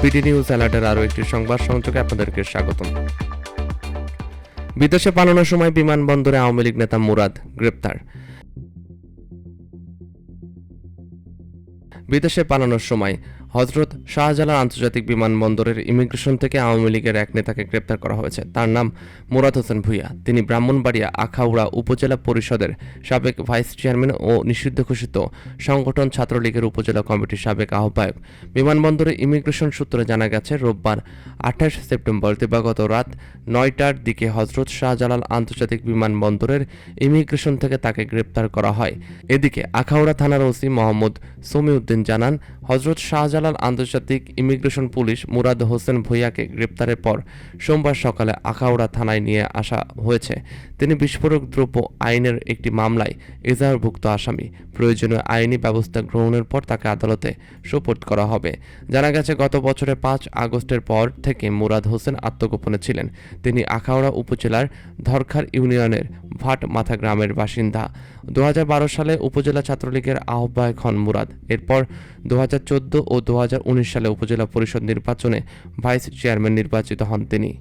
BD news অ্যালার্টের আরও একটি সংবাদ সংযোগে আপনাদেরকে স্বাগতম। বিদেশে পালানোর সময় বিমানবন্দরে আওয়ামী লীগ নেতা মুরাদ গ্রেপ্তার। বিদেশে পালানোর সময় হযরত শাহজালাল আন্তর্জাতিক বিমানবন্দরের ইমিগ্রেশন থেকে আওয়ামী লীগের এক নেতাকে গ্রেপ্তার করা হয়েছে। তার নাম মুরাদ হোসেন ভূঁইয়া। তিনি ব্রাহ্মণবাড়িয়া আখাউড়া উপজেলা পরিষদের সাবেক ভাইস চেয়ারম্যান ও নিষিদ্ধ ঘোষিত সংগঠন ছাত্রলীগের উপজেলা কমিটির সাবেক আহ্বায়ক। বিমানবন্দরে ইমিগ্রেশন সূত্রে জানা গেছে, রোববার 28 সেপ্টেম্বর দিবাগত রাত 9টার দিকে হযরত শাহজালাল আন্তর্জাতিক বিমানবন্দরের ইমিগ্রেশন থেকে তাকে গ্রেপ্তার করা হয়। এদিকে আখাউড়া থানার ওসি মোহাম্মদ সমিউদ্দিন জানান, হযরত শাহজালাল আন্তর্জাতিক ইমিগ্রেশন পুলিশ মুরাদ হোসেন ভূঁইয়াকে গ্রেপ্তারের পর সোমবার সকালে আখাউড়া থানায় নিয়ে আসা হয়েছে। তিনি বিস্ফোরক দ্রব্য আইনের একটি মামলায় এজাহারভুক্ত আসামি। প্রয়োজনীয় আইনি ব্যবস্থা গ্রহণের পর তাকে আদালতে সোপর্দ করা হবে। জানা গেছে, গত বছরের 5 আগস্টের পর থেকে মুরাদ হোসেন আত্মগোপনে ছিলেন। তিনি আখাউড়া উপজেলার ধরখার ইউনিয়নের ভাট মাথা গ্রামের বাসিন্দা। 2012 সালে উপজেলা ছাত্রলীগের আহ্বায়ক হন মুরাদ। এরপর 2014 ও 2019 সালে উপজেলা পরিষদ নির্বাচনে ভাইস চেয়ারম্যান নির্বাচিত হন তিনি।